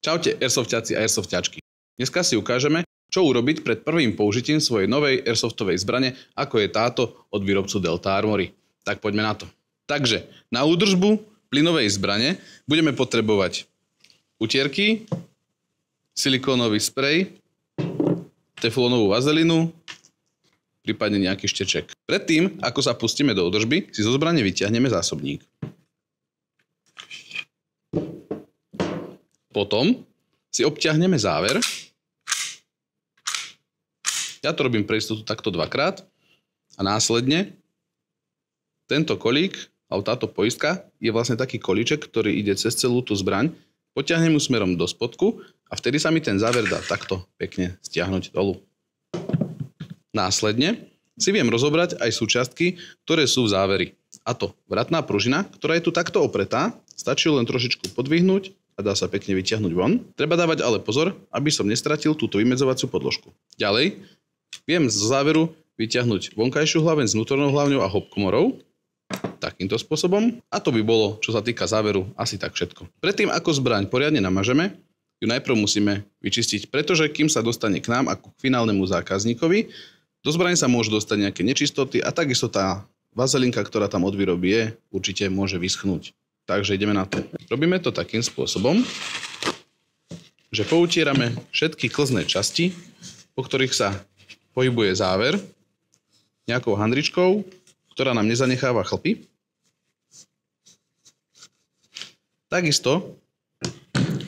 Čaute airsofťaci a airsofťačky. Dneska si ukážeme, čo urobiť pred prvým použitím svojej novej airsoftovej zbrane, ako je táto od výrobcu Delta Armory. Tak poďme na to. Takže na údržbu plynovej zbrane budeme potrebovať utierky, silikónový sprej, teflónovú vazelinu, prípadne nejaký šteček. Predtým, ako sa pustíme do údržby, si zo zbrane vyťahneme zásobník. Potom si obťahneme záver. Ja to robím pre istotu takto dvakrát. A následne tento kolík, alebo táto poistka, je vlastne taký kolíček, ktorý ide cez celú tú zbraň. Poťahnem ju smerom do spodku a vtedy sa mi ten záver dá takto pekne stiahnuť dolu. Následne si viem rozobrať aj súčiastky, ktoré sú v záveri. A to vratná pružina, ktorá je tu takto opretá, stačí len trošičku podvihnúť a dá sa pekne vyťahnuť von. Treba dávať ale pozor, aby som nestratil túto vymedzovaciu podložku. Ďalej, viem zo záveru vyťahnuť vonkajšiu hlaveň s vnútornou hlavňou a hĺbkomorou. Takýmto spôsobom. A to by bolo, čo sa týka záveru, asi tak všetko. Predtým, ako zbraň poriadne namažeme, ju najprv musíme vyčistiť, pretože kým sa dostane k nám ako k finálnemu zákazníkovi, do zbrane sa môžu dostať nejaké nečistoty a takisto tá vazelinka, ktorá tam od výroby je, určite môže vyschnúť. Takže ideme na to. Robíme to takým spôsobom, že poutierame všetky klzné časti, po ktorých sa pohybuje záver, nejakou handričkou, ktorá nám nezanecháva chlpy. Takisto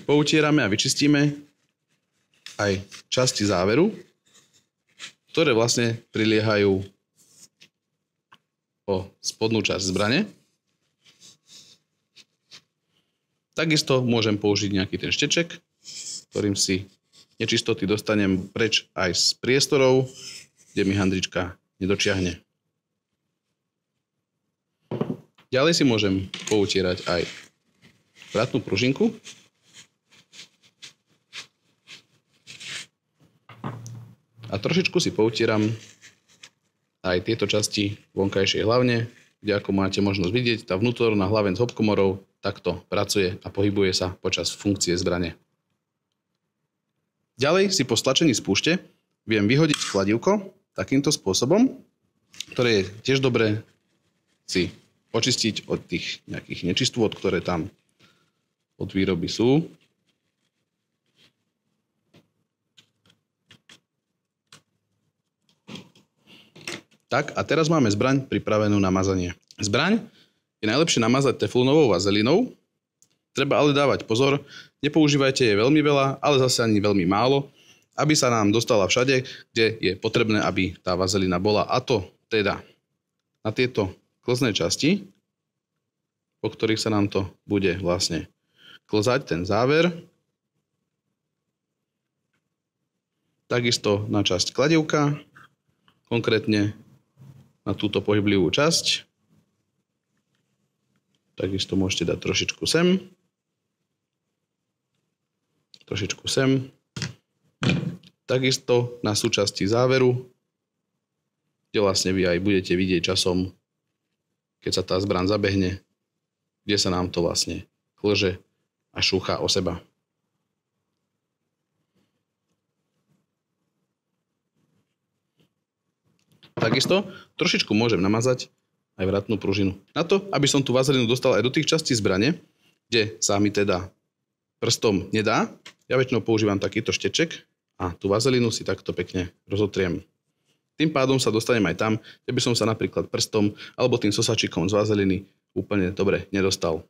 poutierame a vyčistíme aj časti záveru, ktoré vlastne priliehajú po spodnú časť zbrane. Takisto môžem použiť nejaký ten šteček, ktorým si nečistoty dostanem preč aj z priestorov, kde mi handrička nedočiahne. Ďalej si môžem poutierať aj vratnú pružinku. A trošičku si poutieram aj tieto časti vonkajšej hlavne, kde ako máte možnosť vidieť, tá vnútorná hlaveň s hĺbkomorou takto pracuje a pohybuje sa počas funkcie zbrane. Ďalej si po stlačení spúšte viem vyhodiť kladívko takýmto spôsobom, ktoré je tiež dobré si očistiť od tých nejakých nečistôt, ktoré tam od výroby sú. Tak a teraz máme zbraň pripravenú na mazanie. Zbraň je najlepšie namazať teflónovou vazelinou. Treba ale dávať pozor, nepoužívajte jej veľmi veľa, ale zase ani veľmi málo, aby sa nám dostala všade, kde je potrebné, aby tá vazelina bola. A to teda na tieto klzné časti, po ktorých sa nám to bude vlastne klzať, ten záver. Takisto na časť kladivka, konkrétne na túto pohyblivú časť. Takisto môžete dať trošičku sem. Trošičku sem. Takisto na súčasti záveru, kde vlastne vy aj budete vidieť časom, keď sa tá zbraň zabehne, kde sa nám to vlastne klže a šúcha o seba. Takisto trošičku môžem namazať aj vratnú pružinu. Na to, aby som tú vazelinu dostal aj do tých častí zbrane, kde sa mi teda prstom nedá, ja väčšinou používam takýto šteček a tú vazelinu si takto pekne rozotriem. Tým pádom sa dostanem aj tam, kde by som sa napríklad prstom alebo tým sosačikom z vazeliny úplne dobre nedostal.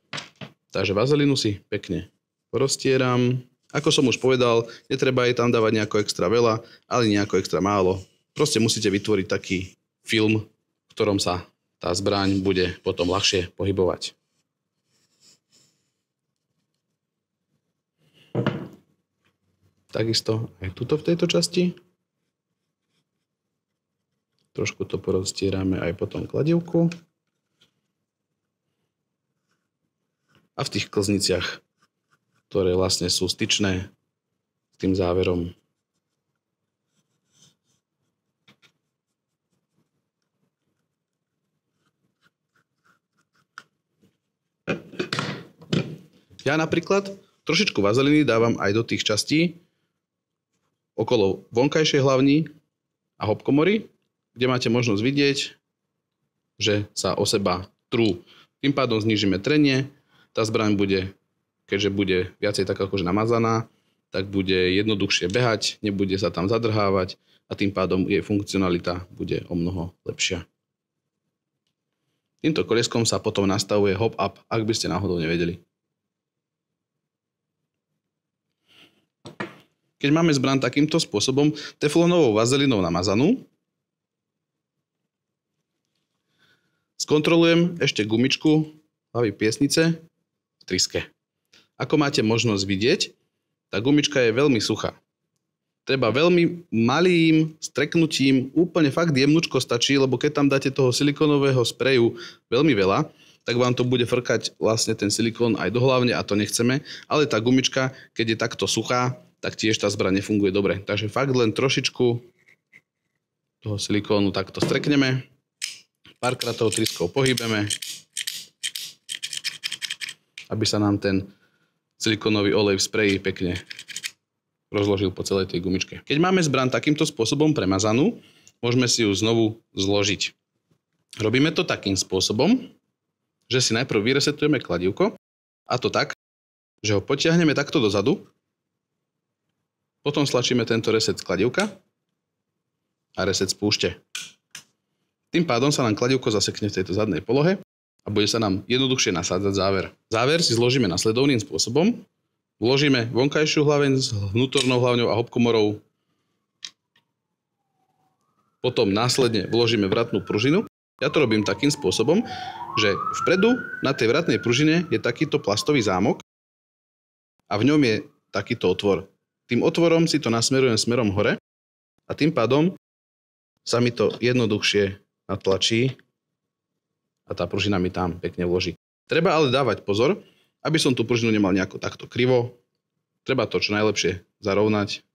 Takže vazelinu si pekne poroztieram. Ako som už povedal, netreba jej tam dávať nejako extra veľa, ale nejako extra málo. Proste musíte vytvoriť taký film, v ktorom sa tá zbraň bude potom ľahšie pohybovať. Takisto aj tuto v tejto časti. Trošku to poroztierame aj potom kladivku. A v tých klzniciach, ktoré vlastne sú styčné s tým záverom. Ja napríklad Trošičku vazeliny dávam aj do tých častí okolo vonkajšej hlavní a hopkomory, kde máte možnosť vidieť, že sa o seba trú. Tým pádom znížime trenie, tá zbraň bude, keďže bude viacej taká akože namazaná, tak bude jednoduchšie behať, nebude sa tam zadrhávať a tým pádom jej funkcionalita bude o mnoho lepšia. Týmto kolieskom sa potom nastavuje hop-up, ak by ste náhodou nevedeli. Keď máme zbraň takýmto spôsobom teflónovou vazelinou namazanú, skontrolujem ešte gumičku hlavy piesnice v tryske. Ako máte možnosť vidieť, tá gumička je veľmi suchá. Treba veľmi malým streknutím, úplne fakt jemnučko stačí, lebo keď tam dáte toho silikónového spreju veľmi veľa, tak vám to bude frkať vlastne ten silikón aj do hlavne a to nechceme. Ale tá gumička, keď je takto suchá, tak tiež tá zbraň nefunguje dobre. Takže fakt len trošičku toho silikónu takto strekneme. Párkrát toho tryskou pohybeme, aby sa nám ten silikónový olej v spreji pekne rozložil po celej tej gumičke. Keď máme zbraň takýmto spôsobom premazanú, môžeme si ju znovu zložiť. Robíme to takým spôsobom, že si najprv vyresetujeme kladívko, a to tak, že ho potiahneme takto dozadu, potom stlačíme tento reset z kladívka a reset z púšte. Tým pádom sa nám kladívko zasekne v tejto zadnej polohe a bude sa nám jednoduchšie nasádzať záver. Záver si zložíme nasledovným spôsobom. Vložíme vonkajšiu hlaveň s vnútornou hlavňou a hopkomorou. Potom následne vložíme vratnú pružinu. Ja to robím takým spôsobom, že vpredu na tej vratnej pružine je takýto plastový zámok a v ňom je takýto otvor. Tým otvorom si to nasmerujem smerom hore a tým pádom sa mi to jednoduchšie natlačí a tá pružina mi tam pekne vloží. Treba ale dávať pozor, aby som tú pružinu nemal nejako takto krivo. Treba to čo najlepšie zarovnať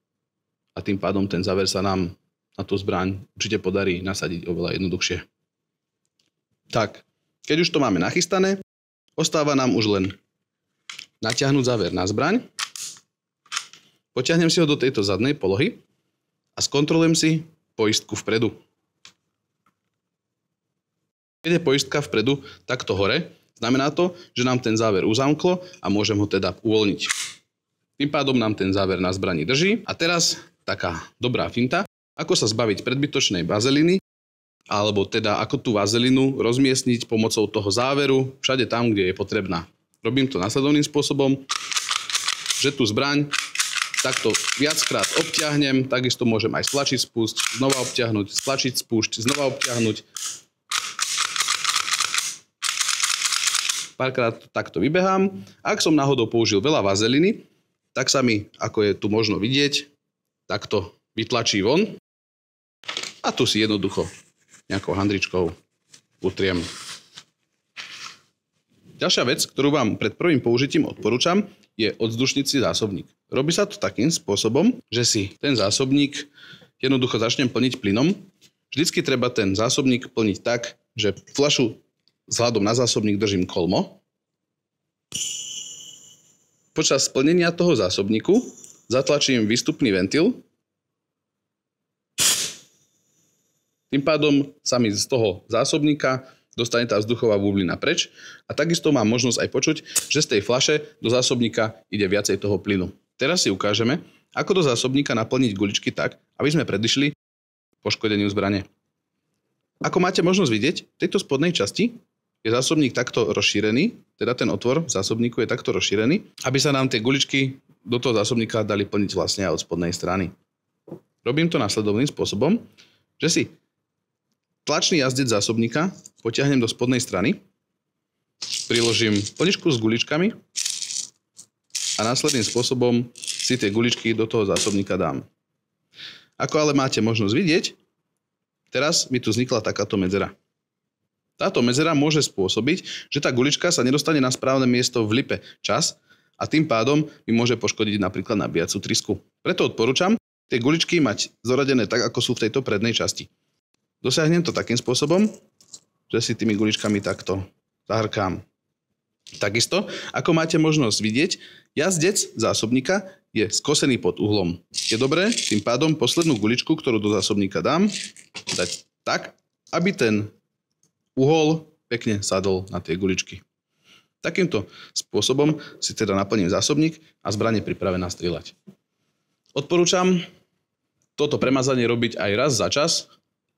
a tým pádom ten záver sa nám na tú zbraň určite podarí nasadiť oveľa jednoduchšie. Tak, keď už to máme nachystané, ostáva nám už len natiahnuť záver na zbraň. Potiahnem si ho do tejto zadnej polohy a skontrolujem si poistku vpredu. Keď je poistka vpredu takto hore, znamená to, že nám ten záver uzamklo a môžem ho teda uvoľniť. Tým pádom nám ten záver na zbrani drží. A teraz taká dobrá finta, ako sa zbaviť predbytočnej vazeliny, alebo teda ako tú vazelinu rozmiestniť pomocou toho záveru všade tam, kde je potrebná. Robím to nasledovným spôsobom, že tú zbraň takto viackrát obťahnem, takisto môžem aj stlačiť spúšť, znova obťahnuť, stlačiť spúšť, znova obťahnuť. Párkrát takto vybehám. Ak som náhodou použil veľa vazeliny, tak sa mi, ako je tu možno vidieť, takto vytlačí von. A tu si jednoducho nejakou handričkou utriem. Ďalšia vec, ktorú vám pred prvým použitím odporúčam, je odzdušnicí zásobník. Robí sa to takým spôsobom, že si ten zásobník jednoducho začnem plniť plynom. Vždycky treba ten zásobník plniť tak, že fľašu vzhľadom na zásobník držím kolmo. Počas plnenia toho zásobníku zatlačím výstupný ventil. Tým pádom sa mi z toho zásobníka dostane tá vzduchová bublina preč a takisto mám možnosť aj počuť, že z tej fľaše do zásobníka ide viacej toho plynu. Teraz si ukážeme, ako do zásobníka naplniť guličky tak, aby sme predišli poškodeniu zbrane. Ako máte možnosť vidieť, v tejto spodnej časti je zásobník takto rozšírený, teda ten otvor v zásobníku je takto rozšírený, aby sa nám tie guličky do toho zásobníka dali plniť vlastne aj od spodnej strany. Robím to nasledovným spôsobom, že si tlačný jazdec zásobníka potiahnem do spodnej strany, priložím plničku s guličkami a následným spôsobom si tie guličky do toho zásobníka dám. Ako ale máte možnosť vidieť, teraz mi tu vznikla takáto medzera. Táto medzera môže spôsobiť, že tá gulička sa nedostane na správne miesto v lipe čas a tým pádom mi môže poškodiť napríklad nabíjacú trysku. Preto odporúčam tie guličky mať zoradené tak, ako sú v tejto prednej časti. Dosiahnem to takým spôsobom, že si tými guličkami takto zahrkám Takisto, ako máte možnosť vidieť, jazdec zásobníka je skosený pod uhlom. Je dobré tým pádom poslednú guličku, ktorú do zásobníka dám, dať tak, aby ten uhol pekne sadol na tie guličky. Takýmto spôsobom si teda naplním zásobník a zbraň je pripravená strieľať. Odporúčam toto premazanie robiť aj raz za čas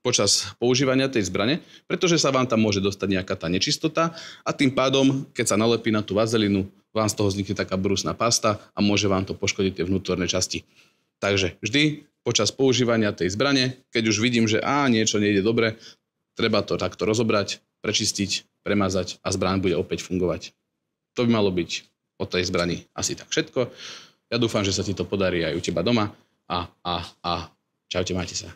počas používania tej zbrane, pretože sa vám tam môže dostať nejaká tá nečistota a tým pádom, keď sa nalepí na tú vazelinu, vám z toho vznikne taká brúsna pasta a môže vám to poškodiť tie vnútorné časti. Takže vždy počas používania tej zbrane, keď už vidím, že niečo nejde dobre, treba to takto rozobrať, prečistiť, premazať a zbraň bude opäť fungovať. To by malo byť od tej zbrani asi tak všetko. Ja dúfam, že sa ti to podarí aj u teba doma a čaute, majte sa.